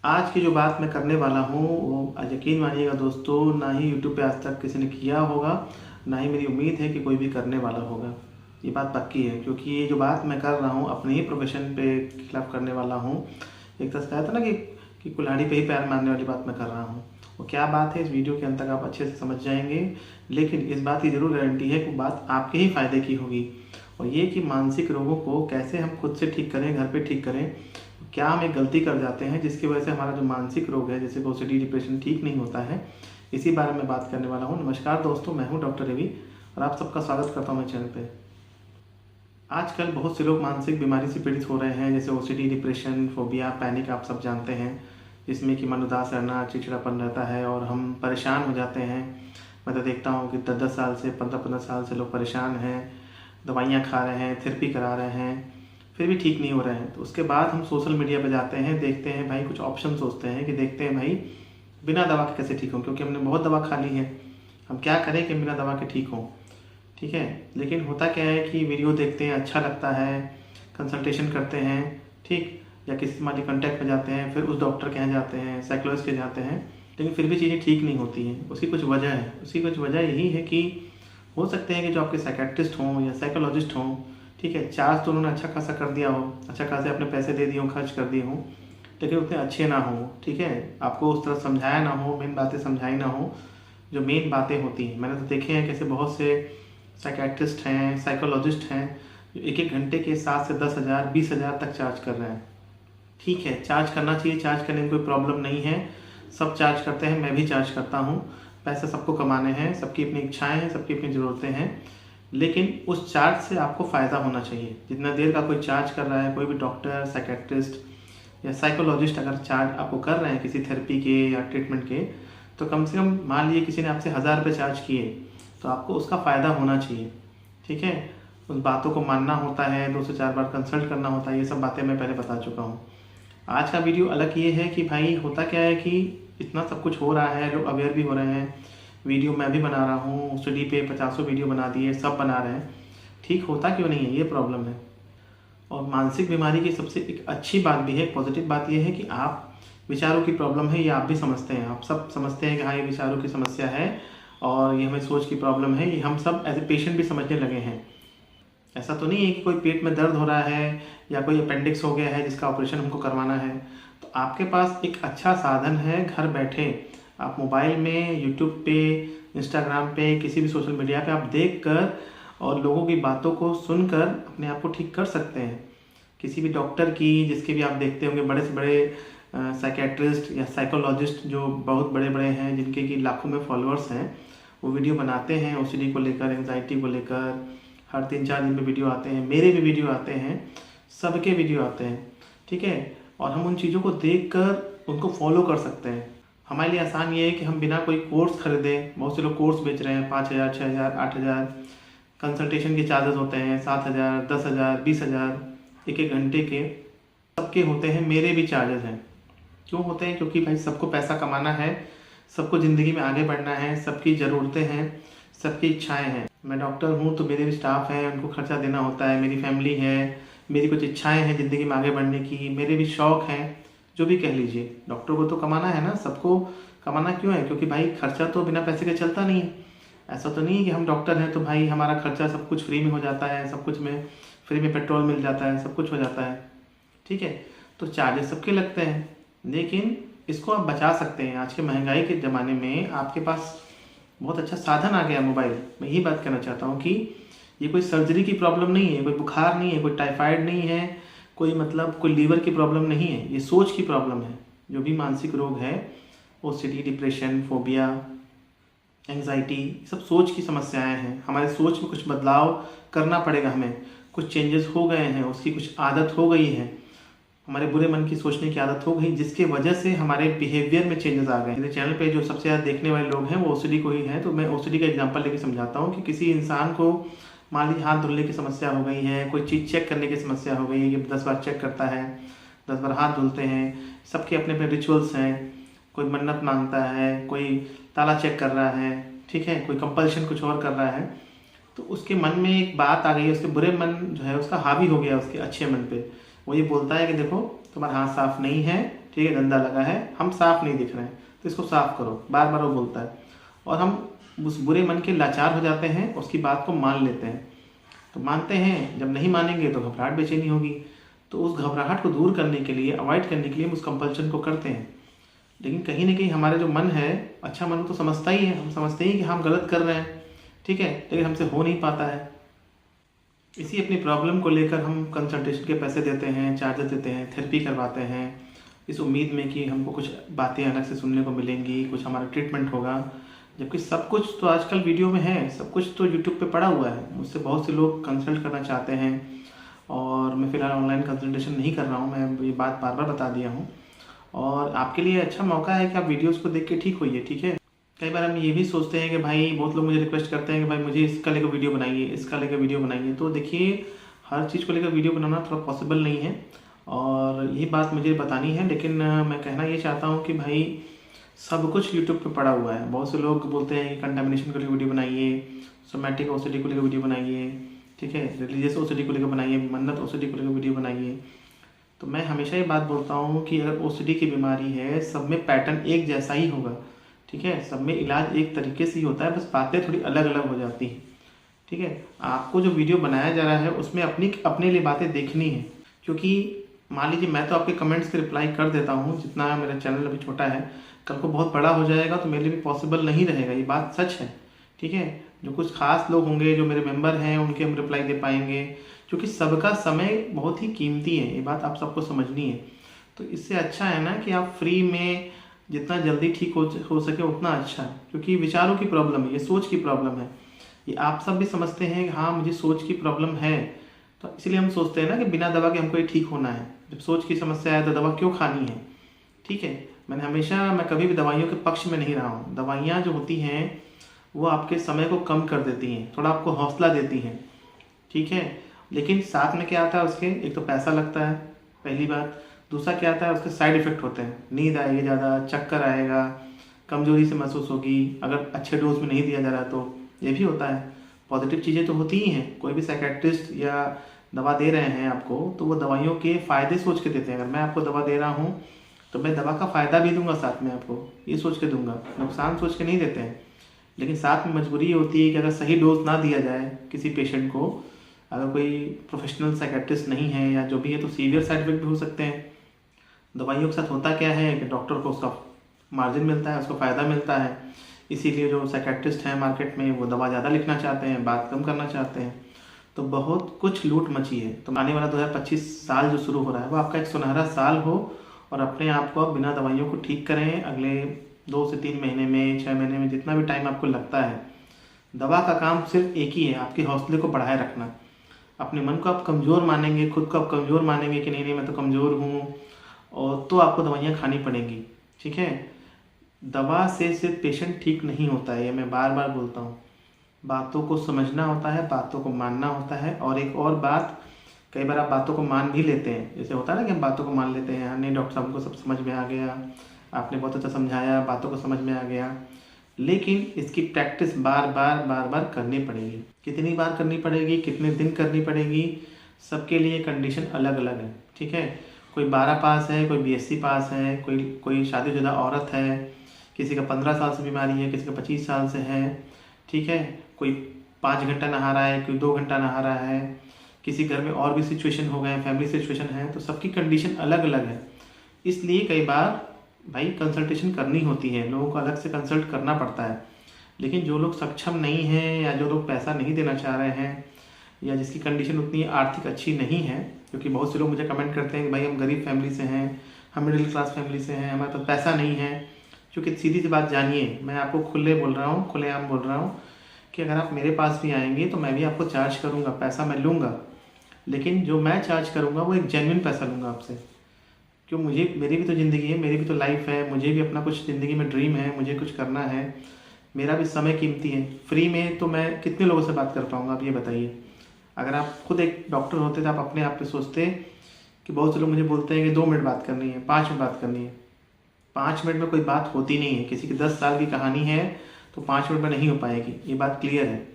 आज की जो बात मैं करने वाला हूँ वो यकीन मानिएगा दोस्तों, ना ही यूट्यूब पे आज तक किसी ने किया होगा, ना ही मेरी उम्मीद है कि कोई भी करने वाला होगा। ये बात पक्की है क्योंकि ये जो बात मैं कर रहा हूँ अपने ही प्रोफेशन पे खिलाफ करने वाला हूँ। एक तरह से कहता ना कि कुल्हाड़ी पे ही पैर मारने वाली बात मैं कर रहा हूँ। वो क्या बात है इस वीडियो के अंत तक आप अच्छे से समझ जाएंगे, लेकिन इस बात की ज़रूर गारंटी है कि बात आपके ही फ़ायदे की होगी। और ये कि मानसिक रोगों को कैसे हम खुद से ठीक करें, घर पे ठीक करें। क्या हम एक गलती कर जाते हैं जिसकी वजह से हमारा जो मानसिक रोग है जैसे ओसीडी डिप्रेशन ठीक नहीं होता है, इसी बारे में बात करने वाला हूँ। नमस्कार दोस्तों, मैं हूँ डॉक्टर रवि और आप सबका स्वागत करता हूँ मेरे चैनल पे। आजकल बहुत से लोग मानसिक बीमारी से पीड़ित हो रहे हैं, जैसे ओसीडी डिप्रेशन, फोबिया, पैनिक, आप सब जानते हैं, जिसमें कि मन उदास रहना, चिड़चिड़ापन रहता है और हम परेशान हो जाते हैं। मैं तो देखता हूँ कि 10-10 साल से 15-15 साल से लोग परेशान हैं, दवाइयाँ खा रहे हैं, थेरेपी करा रहे हैं, फिर भी ठीक नहीं हो रहे हैं। तो उसके बाद हम सोशल मीडिया पे जाते हैं, देखते हैं भाई कुछ ऑप्शन सोचते हैं कि देखते हैं भाई बिना दवा के कैसे ठीक हों, क्योंकि हमने बहुत दवा खा ली है, हम क्या करें कि बिना दवा के ठीक हों। ठीक है, लेकिन होता क्या है कि वीडियो देखते हैं, अच्छा लगता है, कंसल्टेशन करते हैं, ठीक, या किसी हमारे कॉन्टैक्ट में जाते हैं, फिर उस डॉक्टर के यहाँ जाते हैं, साइकोलॉजिस्ट के जाते हैं, लेकिन फिर भी चीज़ें ठीक नहीं होती हैं। उसकी कुछ वजह है, उसकी कुछ वजह यही है कि हो सकते हैं कि जो आपके साइकेट्रिस्ट हों या साइकोलॉजिस्ट हों, ठीक है, चार्ज तो उन्होंने अच्छा खासा कर दिया हो, अच्छा खासे अपने पैसे दे दिए हों, खर्च कर दिए हों, लेकिन उतने अच्छे ना हों। ठीक है, आपको उस तरह समझाया ना हो, मेन बातें समझाई ना हो जो मेन बातें होती हैं। मैंने तो देखे हैं कैसे बहुत से साइकेट्रिस्ट हैं, साइकोलॉजिस्ट हैं, जो एक एक घंटे के 7 से 10,000 20,000 तक चार्ज कर रहे हैं। ठीक है, चार्ज करना चाहिए, चार्ज करने में कोई प्रॉब्लम नहीं है, सब चार्ज करते हैं, मैं भी चार्ज करता हूँ। पैसे सबको कमाने हैं, सबकी अपनी इच्छाएं हैं, सबकी अपनी ज़रूरतें हैं, लेकिन उस चार्ज से आपको फ़ायदा होना चाहिए। जितना देर का कोई चार्ज कर रहा है, कोई भी डॉक्टर, साइकेट्रिस्ट या साइकोलॉजिस्ट अगर चार्ज आपको कर रहे हैं किसी थेरेपी के या ट्रीटमेंट के, तो कम से कम मान लीजिए किसी ने आपसे 1,000 रुपये चार्ज किए, तो आपको उसका फ़ायदा होना चाहिए। ठीक है, उस बातों को मानना होता है, 2 से 4 बार कंसल्ट करना होता है, ये सब बातें मैं पहले बता चुका हूँ। आज का वीडियो अलग ये है कि भाई होता क्या है कि इतना सब कुछ हो रहा है, लोग अवेयर भी हो रहे हैं, वीडियो मैं भी बना रहा हूँ, स्टडी पे 50 वीडियो बना दिए, सब बना रहे हैं, ठीक होता क्यों नहीं है, ये प्रॉब्लम है। और मानसिक बीमारी की सबसे एक अच्छी बात भी है, पॉजिटिव बात ये है कि आप विचारों की प्रॉब्लम है, ये आप भी समझते हैं, आप सब समझते हैं कि हाँ ये विचारों की समस्या है और ये हमें सोच की प्रॉब्लम है, ये हम सब एज ए पेशेंट भी समझने लगे हैं। ऐसा तो नहीं है कि कोई पेट में दर्द हो रहा है या कोई अपेंडिक्स हो गया है जिसका ऑपरेशन हमको करवाना है, तो आपके पास एक अच्छा साधन है, घर बैठे आप मोबाइल में यूट्यूब पे, इंस्टाग्राम पे, किसी भी सोशल मीडिया पे आप देख कर और लोगों की बातों को सुनकर अपने आप को ठीक कर सकते हैं। किसी भी डॉक्टर की, जिसके भी आप देखते होंगे बड़े से बड़े साइकेट्रिस्ट या साइकोलॉजिस्ट जो बहुत बड़े बड़े हैं, जिनके कि लाखों में फॉलोअर्स हैं, वो वीडियो बनाते हैं ओसीडी को लेकर, एंजाइटी को लेकर, हर 3-4 दिन में वीडियो आते हैं, मेरे भी वीडियो आते हैं, सबके वीडियो आते हैं। ठीक है, और हम उन चीज़ों को देखकर उनको फॉलो कर सकते हैं। हमारे लिए आसान ये है कि हम बिना कोई कोर्स खरीदें, बहुत से लोग कोर्स बेच रहे हैं 5,000, 6,000, 8,000, कंसल्टेशन के चार्जेस होते हैं 7,000, 10,000, 20,000 एक एक घंटे के, सबके होते हैं, मेरे भी चार्जेस हैं। क्यों होते हैं? क्योंकि भाई सबको पैसा कमाना है, सबको ज़िंदगी में आगे बढ़ना है, सबकी ज़रूरतें हैं, सबकी इच्छाएं हैं। मैं डॉक्टर हूँ तो मेरे भी स्टाफ हैं, उनको खर्चा देना होता है, मेरी फैमिली है, मेरी कुछ इच्छाएं हैं ज़िंदगी में आगे बढ़ने की, मेरे भी शौक़ हैं, जो भी कह लीजिए। डॉक्टर को तो कमाना है ना, सबको कमाना क्यों है? क्योंकि भाई खर्चा तो बिना पैसे के चलता नहीं है। ऐसा तो नहीं है कि हम डॉक्टर हैं तो भाई हमारा खर्चा सब कुछ फ्री में हो जाता है, सब कुछ में फ्री में पेट्रोल मिल जाता है, सब कुछ हो जाता है। ठीक है, तो चार्जेस सबके लगते हैं, लेकिन इसको आप बचा सकते हैं। आज के महंगाई के ज़माने में आपके पास बहुत अच्छा साधन आ गया मोबाइल। मैं यही बात कहना चाहता हूँ कि ये कोई सर्जरी की प्रॉब्लम नहीं है, कोई बुखार नहीं है, कोई टाइफाइड नहीं है, कोई मतलब कोई लीवर की प्रॉब्लम नहीं है, ये सोच की प्रॉब्लम है। जो भी मानसिक रोग है, ओसीडी, डिप्रेशन, फोबिया, एंजाइटी, सब सोच की समस्याएं हैं। हमारे सोच में कुछ बदलाव करना पड़ेगा, हमें कुछ चेंजेस हो गए हैं, उसकी कुछ आदत हो गई है, हमारे बुरे मन की सोचने की आदत हो गई, जिसके वजह से हमारे बिहेवियर में चेंजेस आ गए। मेरे चैनल पे जो सबसे ज़्यादा देखने वाले लोग हैं वो ओसीडी को ही हैं, तो मैं ओसीडी का एग्जांपल लेके समझाता हूँ कि किसी इंसान को मान लीजिए हाथ धुलने की समस्या हो गई है, कोई चीज़ चेक करने की समस्या हो गई है, ये 10 बार चेक करता है, 10 बार हाथ धुलते हैं, सबके अपने अपने रिचुअल्स हैं, कोई मन्नत मांगता है, कोई ताला चेक कर रहा है, ठीक है, कोई कंपल्शन कुछ और कर रहा है, तो उसके मन में एक बात आ गई है, उसके बुरे मन जो है उसका हावी हो गया उसके अच्छे मन पे। वो ये बोलता है कि देखो तुम्हारा हाथ साफ नहीं है, ठीक है, गंदा लगा है, हम साफ नहीं दिख रहे हैं तो इसको साफ करो, बार बार वो बोलता है। और हम उस बुरे मन के लाचार हो जाते हैं, उसकी बात को मान लेते हैं। तो मानते हैं, जब नहीं मानेंगे तो घबराहट बेचैनी होगी, तो उस घबराहट को दूर करने के लिए, अवॉइड करने के लिए हम उस कंपल्शन को करते हैं। लेकिन कहीं ना कहीं हमारा जो मन है, अच्छा मन तो समझता ही है, हम समझते ही कि हम गलत कर रहे हैं, ठीक है, लेकिन हमसे हो नहीं पाता है। इसी अपनी प्रॉब्लम को लेकर हम कंसल्टेशन के पैसे देते हैं, चार्जेस देते हैं, थेरेपी करवाते हैं, इस उम्मीद में कि हमको कुछ बातें अलग से सुनने को मिलेंगी, कुछ हमारा ट्रीटमेंट होगा। जबकि सब कुछ तो आजकल वीडियो में है, सब कुछ तो यूट्यूब पे पड़ा हुआ है। मुझसे बहुत से लोग कंसल्ट करना चाहते हैं और मैं फ़िलहाल ऑनलाइन कंसल्टेशन नहीं कर रहा हूँ, मैं ये बात बार बार बता दिया हूँ। और आपके लिए अच्छा मौका है कि आप वीडियोज़ को देख के ठीक होइए, ठीक है। कई बार हम ये भी सोचते हैं कि भाई, बहुत लोग मुझे रिक्वेस्ट करते हैं कि भाई मुझे इसका लेकर वीडियो बनाइए, इसका लेकर वीडियो बनाइए। तो देखिए, हर चीज़ को लेकर वीडियो बनाना थोड़ा पॉसिबल नहीं है और यही बात मुझे बतानी है। लेकिन मैं कहना ये चाहता हूँ कि भाई, सब कुछ यूट्यूब पे पड़ा हुआ है। बहुत से लोग बोलते हैं कि कंटामिनेशन को लेकर वीडियो बनाइए, सोमैटिक ओसीडी को लेकर वीडियो बनाइए, ठीक है, रिलीजियस ओसीडी को लेकर बनाइए, मन्नत ओसीडी को लेकर वीडियो बनाइए। तो मैं हमेशा ये बात बोलता हूँ कि अगर ओसीडी की बीमारी है, सब में पैटर्न एक जैसा ही होगा, ठीक है, सब में इलाज एक तरीके से ही होता है, बस बातें थोड़ी अलग अलग हो जाती हैं, ठीक है। आपको जो वीडियो बनाया जा रहा है उसमें अपने लिए बातें देखनी है। क्योंकि मान लीजिए मैं तो आपके कमेंट्स के रिप्लाई कर देता हूँ, जितना मेरा चैनल अभी छोटा है, कल को बहुत बड़ा हो जाएगा तो मेरे लिए भी पॉसिबल नहीं रहेगा, ये बात सच है, ठीक है। जो कुछ खास लोग होंगे, जो मेरे मेंबर हैं, उनके हम रिप्लाई दे पाएंगे, क्योंकि सबका समय बहुत ही कीमती है, ये बात आप सबको समझनी है। तो इससे अच्छा है ना कि आप फ्री में जितना जल्दी ठीक हो सके उतना अच्छा है। क्योंकि विचारों की प्रॉब्लम है, ये सोच की प्रॉब्लम है, ये आप सब भी समझते हैं कि हाँ मुझे सोच की प्रॉब्लम है, तो इसलिए हम सोचते हैं ना कि बिना दवा के हमको ये ठीक होना है। जब सोच की समस्या है तो दवा क्यों खानी है, ठीक है। मैं कभी भी दवाइयों के पक्ष में नहीं रहा हूँ। दवाइयाँ जो होती हैं वो आपके समय को कम कर देती हैं, थोड़ा आपको हौसला देती हैं, ठीक है। लेकिन साथ में क्या आता है उसके, एक तो पैसा लगता है, पहली बात। दूसरा क्या आता है, उसके साइड इफ़ेक्ट होते हैं, नींद आएगी ज़्यादा, चक्कर आएगा, कमज़ोरी से महसूस होगी अगर अच्छे डोज में नहीं दिया जा रहा, तो ये भी होता है। पॉजिटिव चीज़ें तो होती ही हैं। कोई भी साइकेट्रिस्ट या दवा दे रहे हैं आपको, तो वो दवाइयों के फ़ायदे सोच के देते हैं। अगर मैं आपको दवा दे रहा हूँ तो मैं दवा का फ़ायदा भी दूंगा, साथ में आपको ये सोच के दूंगा, नुकसान सोच के नहीं देते हैं। लेकिन साथ में मजबूरी होती है कि अगर सही डोज ना दिया जाए किसी पेशेंट को, अगर कोई प्रोफेशनल साइकेट्रिस्ट नहीं है या जो भी है, तो सीवियर साइड इफेक्ट भी हो सकते हैं। दवाइयों के साथ होता क्या है कि डॉक्टर को उसका मार्जिन मिलता है, उसको फ़ायदा मिलता है, इसीलिए जो साइकेट्रिस्ट हैं मार्केट में वो दवा ज़्यादा लिखना चाहते हैं, बात कम करना चाहते हैं। तो बहुत कुछ लूट मची है। तो आने वाला 2025 साल जो शुरू हो रहा है वो आपका एक सुनहरा साल हो और अपने आप को बिना दवाइयों को ठीक करें। अगले 2 से 3 महीने में, 6 महीने में, जितना भी टाइम आपको लगता है, दवा का काम सिर्फ एक ही है, आपके हौसले को बढ़ाए रखना। अपने मन को आप कमज़ोर मानेंगे, खुद को आप कमज़ोर मानेंगे कि नहीं मैं तो कमज़ोर हूँ, और तो आपको दवाइयाँ खानी पड़ेंगी, ठीक है। दवा से सिर्फ पेशेंट ठीक नहीं होता है, ये मैं बार बार बोलता हूँ। बातों को समझना होता है, बातों को मानना होता है। और एक और बात, कई बार आप बातों को मान भी लेते हैं, जैसे होता है ना कि हम बातों को मान लेते हैं, नहीं डॉक्टर साहब हमको सब समझ में आ गया, आपने बहुत अच्छा समझाया, बातों को समझ में आ गया। लेकिन इसकी प्रैक्टिस बार बार करनी पड़ेगी। कितनी बार करनी पड़ेगी, कितने दिन करनी पड़ेगी, सबके लिए कंडीशन अलग अलग है, ठीक है। कोई 12 पास है, कोई BSc पास है, कोई शादीशुदा औरत है, किसी का 15 साल से बीमारी है, किसी का 25 साल से है, ठीक है। कोई 5 घंटा नहा रहा है, कोई 2 घंटा नहा रहा है, किसी घर में और भी सिचुएशन हो गए, फैमिली सिचुएशन है, तो सबकी कंडीशन अलग अलग है। इसलिए कई बार भाई कंसल्टेशन करनी होती है, लोगों को अलग से कंसल्ट करना पड़ता है। लेकिन जो लोग सक्षम नहीं हैं या जो लोग पैसा नहीं देना चाह रहे हैं या जिसकी कंडीशन उतनी आर्थिक अच्छी नहीं है, क्योंकि बहुत से लोग मुझे कमेंट करते हैं कि भाई हम गरीब फैमिली से हैं, हम मिडिल क्लास फैमिली से हैं, हमारे पास पैसा नहीं है। क्योंकि सीधी सी बात जानिए, मैं आपको खुलेआम बोल रहा हूँ कि अगर आप मेरे पास भी आएंगे तो मैं भी आपको चार्ज करूँगा, पैसा मैं लूँगा। लेकिन जो मैं चार्ज करूँगा वो एक जेन्युइन पैसा लूँगा आपसे। क्यों, मेरी भी तो ज़िंदगी है, मेरी भी तो लाइफ है, मुझे भी अपना कुछ ज़िंदगी में ड्रीम है, मुझे कुछ करना है, मेरा भी समय कीमती है। फ्री में तो मैं कितने लोगों से बात कर पाऊँगा, आप ये बताइए। अगर आप खुद एक डॉक्टर होते तो आप अपने आप पे सोचते कि बहुत से लोग मुझे बोलते हैं कि 2 मिनट बात करनी है, 5 मिनट बात करनी है। 5 मिनट में कोई बात होती नहीं है। किसी की 10 साल की कहानी है तो 5 मिनट में नहीं हो पाएगी, ये बात क्लियर है।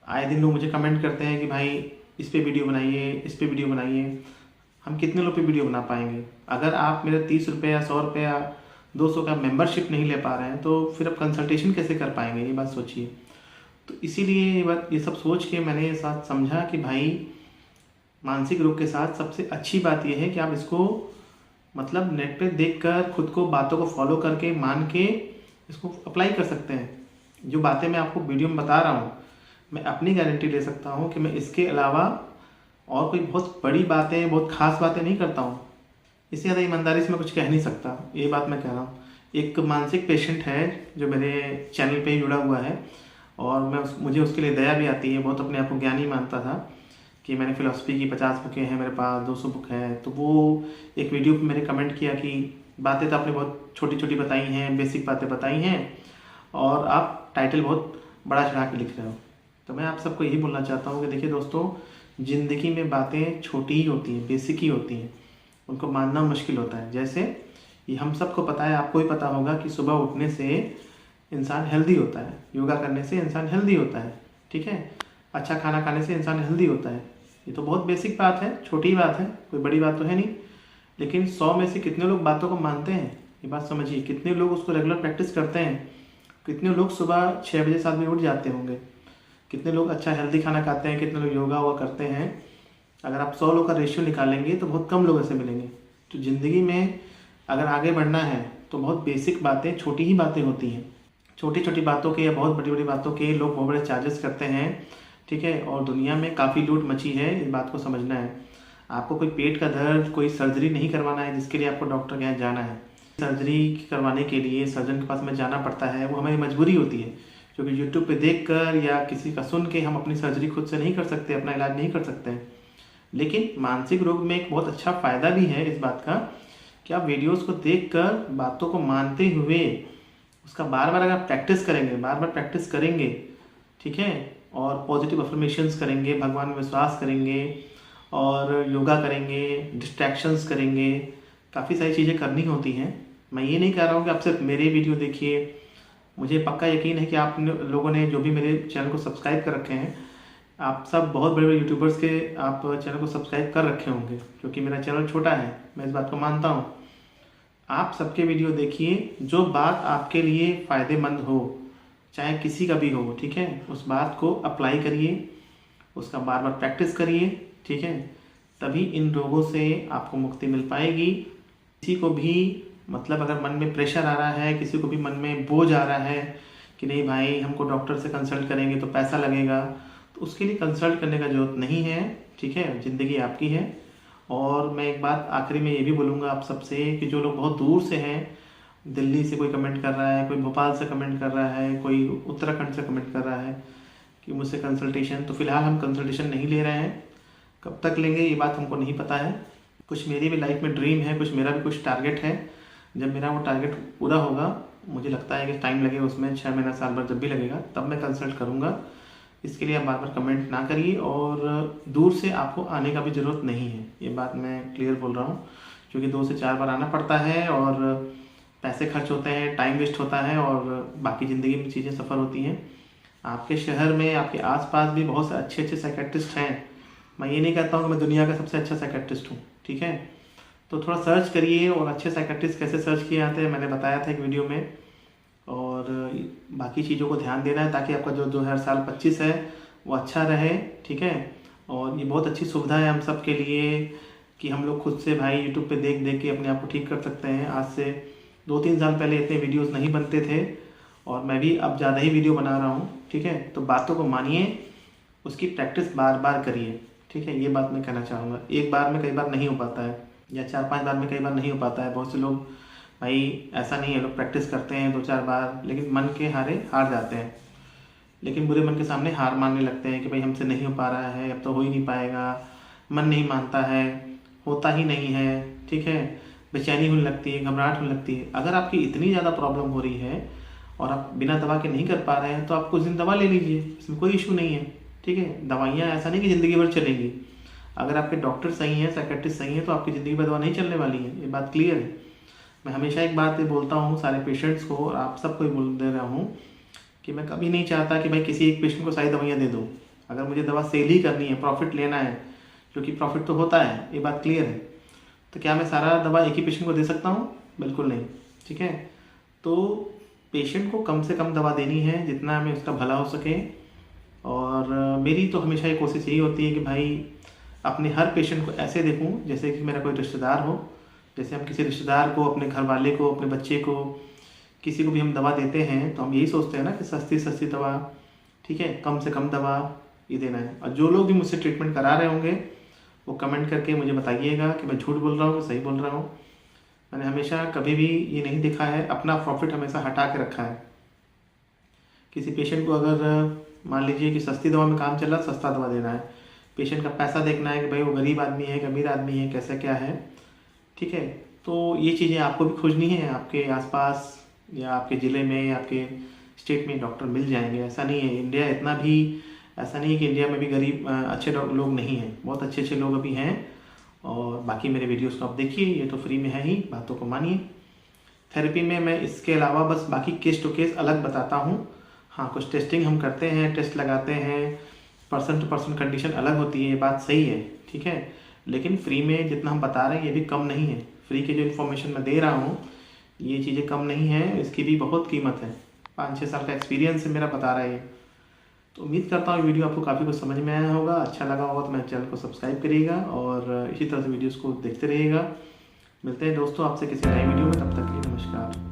आए दिन लोग मुझे कमेंट करते हैं कि भाई इस पे वीडियो बनाइए, इस पे वीडियो बनाइए। हम कितने लोग पे वीडियो बना पाएंगे? अगर आप मेरे 30 रुपये या 100 रुपये या 200 का मेंबरशिप नहीं ले पा रहे हैं तो फिर आप कंसल्टेशन कैसे कर पाएंगे? ये बात सोचिए। तो इसीलिए ये सब सोच के मैंने ये साथ समझा कि भाई मानसिक रोग के साथ सबसे अच्छी बात यह है कि आप इसको मतलब नेट पे देखकर खुद को बातों को फॉलो करके मान के इसको अप्लाई कर सकते हैं। जो बातें मैं आपको वीडियो में बता रहा हूँ, मैं अपनी गारंटी ले सकता हूँ कि मैं इसके अलावा और कोई बहुत बड़ी बातें, बहुत खास बातें नहीं करता हूँ। इससे ज़्यादा ईमानदारी से मैं कुछ कह नहीं सकता, ये बात मैं कह रहा हूँ। एक मानसिक पेशेंट है जो मेरे चैनल पे ही जुड़ा हुआ है और मुझे उसके लिए दया भी आती है। बहुत अपने आप को ज्ञानी मानता था कि मैंने फ़िलासफ़ी की 50 बुकें हैं मेरे पास, 200 बुक हैं। तो वो एक वीडियो पे मैंने कमेंट किया कि बातें तो आपने बहुत छोटी छोटी बताई हैं, बेसिक बातें बताई हैं और आप टाइटल बहुत बड़ा चढ़ा के लिख रहे हो। तो मैं आप सबको यही बोलना चाहता हूँ कि देखिए दोस्तों, ज़िंदगी में बातें छोटी ही होती हैं, बेसिक ही होती हैं, उनको मानना मुश्किल होता है। जैसे ये हम सबको पता है, आपको भी पता होगा कि सुबह उठने से इंसान हेल्दी होता है, योगा करने से इंसान हेल्दी होता है, ठीक है, अच्छा खाना खाने से इंसान हेल्दी होता है। ये तो बहुत बेसिक बात है, छोटी बात है, कोई बड़ी बात तो है नहीं। लेकिन 100 में से कितने लोग बातों को मानते हैं, ये बात समझिए। कितने लोग उसको रेगुलर प्रैक्टिस करते हैं, कितने लोग सुबह 6 बजे 7 बजे उठ जाते होंगे, कितने लोग अच्छा हेल्दी खाना खाते हैं, कितने लोग योगा वोगा करते हैं। अगर आप 100 लोग का रेशियो निकालेंगे तो बहुत कम लोग ऐसे मिलेंगे। तो ज़िंदगी में अगर आगे बढ़ना है तो बहुत बेसिक बातें, छोटी ही बातें होती हैं। छोटी छोटी बातों के या बहुत बड़ी बड़ी बातों के लोग बहुत बड़े चार्जेस करते हैं, ठीक है। और दुनिया में काफ़ी लूट मची है, इस बात को समझना है। आपको कोई पेट का दर्द, कोई सर्जरी नहीं करवाना है जिसके लिए आपको डॉक्टर के यहाँ जाना है। सर्जरी करवाने के लिए सर्जन के पास में जाना पड़ता है, वो हमारी मजबूरी होती है, क्योंकि यूट्यूब पे देखकर या किसी का सुन के हम अपनी सर्जरी खुद से नहीं कर सकते, अपना इलाज नहीं कर सकते। लेकिन मानसिक रोग में एक बहुत अच्छा फ़ायदा भी है इस बात का कि आप वीडियोस को देखकर बातों को मानते हुए उसका बार बार अगर प्रैक्टिस करेंगे, बार बार प्रैक्टिस करेंगे, ठीक है, और पॉजिटिव अफर्मेशंस करेंगे, भगवान में विश्वास करेंगे और योगा करेंगे, डिस्ट्रैक्शंस करेंगे, काफ़ी सारी चीज़ें करनी होती हैं। मैं ये नहीं कह रहा हूँ कि आप सिर्फ मेरे वीडियो देखिए। मुझे पक्का यकीन है कि आप लोगों ने जो भी मेरे चैनल को सब्सक्राइब कर रखे हैं, आप सब बहुत बड़े बड़े यूट्यूबर्स के आप चैनल को सब्सक्राइब कर रखे होंगे, क्योंकि मेरा चैनल छोटा है, मैं इस बात को मानता हूँ। आप सबके वीडियो देखिए, जो बात आपके लिए फ़ायदेमंद हो, चाहे किसी का भी हो, ठीक है, उस बात को अप्लाई करिए, उसका बार बार प्रैक्टिस करिए, ठीक है। तभी इन रोगों से आपको मुक्ति मिल पाएगी। किसी को भी मतलब अगर मन में प्रेशर आ रहा है, किसी को भी मन में बोझ आ रहा है कि नहीं भाई हमको डॉक्टर से कंसल्ट करेंगे तो पैसा लगेगा, तो उसके लिए कंसल्ट करने का ज़रूरत नहीं है, ठीक है। ज़िंदगी आपकी है। और मैं एक बात आखिरी में ये भी बोलूँगा आप सबसे कि जो लोग बहुत दूर से हैं, दिल्ली से कोई कमेंट कर रहा है, कोई भोपाल से कमेंट कर रहा है, कोई उत्तराखंड से कमेंट कर रहा है कि मुझसे कंसल्टेशन, तो फ़िलहाल हम कंसल्टेशन नहीं ले रहे हैं। कब तक लेंगे ये बात हमको नहीं पता है। कुछ मेरी भी लाइफ में ड्रीम है, कुछ मेरा भी कुछ टारगेट है। जब मेरा वो टारगेट पूरा होगा, मुझे लगता है कि टाइम लगेगा उसमें, 6 महीना साल भर जब भी लगेगा, तब मैं कंसल्ट करूँगा। इसके लिए आप बार बार कमेंट ना करिए और दूर से आपको आने का भी ज़रूरत नहीं है, ये बात मैं क्लियर बोल रहा हूँ। क्योंकि 2 से 4 बार आना पड़ता है और पैसे खर्च होते हैं, टाइम वेस्ट होता है और बाकी ज़िंदगी में चीज़ें सफ़र होती हैं। आपके शहर में, आपके आसपास भी बहुत से अच्छे अच्छे साइकेट्रिस्ट हैं। मैं ये नहीं कहता हूँ कि मैं दुनिया का सबसे अच्छा साइकेट्रिस्ट हूँ, ठीक है। तो थोड़ा सर्च करिए, और अच्छे साइकेट्रिस्ट कैसे सर्च किए जाते हैं मैंने बताया था एक वीडियो में। और बाकी चीज़ों को ध्यान देना है ताकि आपका जो 2025 है वो अच्छा रहे, ठीक है। और ये बहुत अच्छी सुविधा है हम सब के लिए कि हम लोग खुद से भाई यूट्यूब पे देख देख के अपने आप को ठीक कर सकते हैं। आज से 2-3 साल पहले इतने वीडियोस नहीं बनते थे और मैं भी अब ज़्यादा ही वीडियो बना रहा हूँ, ठीक है। तो बातों को मानिए, उसकी प्रैक्टिस बार बार करिए, ठीक है। ये बात मैं कहना चाहूँगा। एक बार में कई बार नहीं हो पाता है, या 4-5 बार में कई बार नहीं हो पाता है। बहुत से लोग भाई ऐसा नहीं है, लोग प्रैक्टिस करते हैं 2-4 बार, लेकिन मन के हारे हार जाते हैं, लेकिन बुरे मन के सामने हार मानने लगते हैं कि भाई हमसे नहीं हो पा रहा है, अब तो हो ही नहीं पाएगा, मन नहीं मानता है, होता ही नहीं है, ठीक है। बेचैनी होने लगती है, घबराहट होने लगती है। अगर आपकी इतनी ज़्यादा प्रॉब्लम हो रही है और आप बिना दवा के नहीं कर पा रहे हैं, तो आप कुछ दिन दवा ले लीजिए, इसमें कोई इशू नहीं है, ठीक है। दवाइयाँ ऐसा नहीं कि ज़िंदगी भर चलेंगी। अगर आपके डॉक्टर सही हैं, साइकेट्रिस्ट सही हैं, तो आपकी ज़िंदगी भर दवा नहीं चलने वाली है, ये बात क्लियर है। मैं हमेशा एक बात ये बोलता हूँ सारे पेशेंट्स को, और आप सबको ही बोल दे रहा हूँ कि मैं कभी नहीं चाहता कि भाई किसी एक पेशेंट को सारी दवाइयाँ दे दूँ। अगर मुझे दवा सेल ही करनी है, प्रॉफिट लेना है, क्योंकि प्रॉफिट तो होता है, ये बात क्लियर है, तो क्या मैं सारा दवा एक ही पेशेंट को दे सकता हूँ? बिल्कुल नहीं। ठीक है, तो पेशेंट को कम से कम दवा देनी है जितना हमें उसका भला हो सके। और मेरी तो हमेशा ये कोशिश यही होती है कि भाई अपने हर पेशेंट को ऐसे देखूं जैसे कि मेरा कोई रिश्तेदार हो। जैसे हम किसी रिश्तेदार को, अपने घर वाले को, अपने बच्चे को, किसी को भी हम दवा देते हैं तो हम यही सोचते हैं ना कि सस्ती सस्ती दवा, ठीक है, कम से कम दवा ये देना है। और जो लोग भी मुझसे ट्रीटमेंट करा रहे होंगे वो कमेंट करके मुझे बताइएगा कि मैं झूठ बोल रहा हूँ, सही बोल रहा हूँ। मैंने हमेशा कभी भी ये नहीं देखा है, अपना प्रॉफिट हमेशा हटा के रखा है। किसी पेशेंट को अगर मान लीजिए कि सस्ती दवा में काम चल रहा है, सस्ता दवा देना है, पेशेंट का पैसा देखना है कि भाई वो गरीब आदमी है कि अमीर आदमी है, कैसा क्या है। ठीक है, तो ये चीज़ें आपको भी खोजनी है। आपके आसपास या आपके ज़िले में, आपके स्टेट में डॉक्टर मिल जाएंगे। ऐसा नहीं है, इंडिया इतना भी ऐसा नहीं है कि इंडिया में भी गरीब अच्छे लोग नहीं हैं, बहुत अच्छे अच्छे लोग अभी हैं। और बाकी मेरे वीडियोस को आप देखिए, ये तो फ्री में है ही, बातों को मानिए। थेरेपी में मैं इसके अलावा बस बाकी केस टू केस अलग बताता हूँ। हाँ, कुछ टेस्टिंग हम करते हैं, टेस्ट लगाते हैं, पर्सन टू पर्सन कंडीशन अलग होती है, ये बात सही है। ठीक है, लेकिन फ्री में जितना हम बता रहे हैं ये भी कम नहीं है। फ्री की जो इन्फॉर्मेशन मैं दे रहा हूँ ये चीज़ें कम नहीं है, इसकी भी बहुत कीमत है। 5-6 साल का एक्सपीरियंस है मेरा, बता रहा है ये। तो उम्मीद करता हूँ वीडियो आपको काफ़ी कुछ समझ में आया होगा। अच्छा लगा होगा तो मेरे चैनल को सब्सक्राइब करिएगा और इसी तरह से वीडियोज़ को देखते रहिएगा। मिलते हैं दोस्तों आपसे किसी नए वीडियो में, तब तक के लिए नमस्कार।